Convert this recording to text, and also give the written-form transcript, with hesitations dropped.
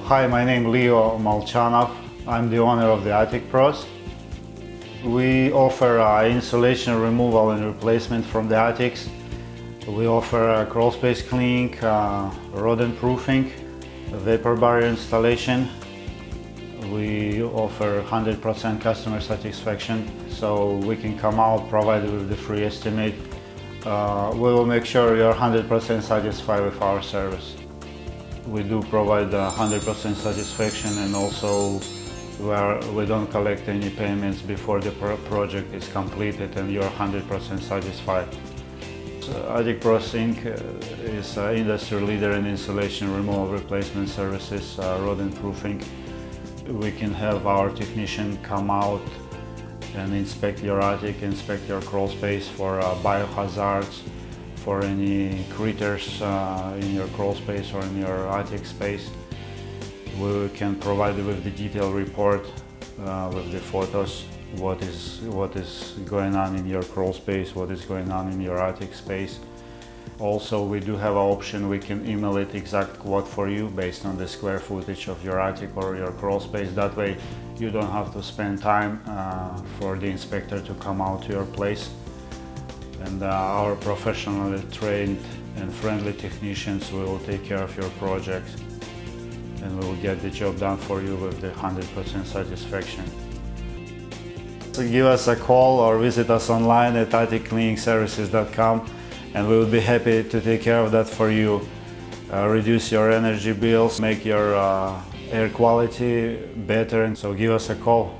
Hi, my name is Leo Molchanov. I'm the owner of the Attic Pros. We offer insulation removal and replacement from the attics. We offer crawl space cleaning, rodent proofing, vapor barrier installation. We offer 100% customer satisfaction, so we can come out, provide you with the free estimate. We will make sure you're 100% satisfied with our service. We do provide 100% satisfaction, and also we don't collect any payments before the project is completed and you're 100% satisfied. Attic Pros Inc. is an industry leader in insulation removal replacement services, rodent proofing. We can have our technician come out and inspect your attic, inspect your crawl space for biohazards, for any critters in your crawl space or in your attic space. We can provide you with the detailed report with the photos, what is going on in your crawl space, what is going on in your attic space. Also, we do have an option, we can email it exact quote for you based on the square footage of your attic or your crawl space. That way you don't have to spend time for the inspector to come out to your place. And our professionally trained and friendly technicians will take care of your project, and we will get the job done for you with the 100% satisfaction. So give us a call or visit us online at atticcleaningservices.com, and we will be happy to take care of that for you. Reduce your energy bills, make your air quality better, and so give us a call.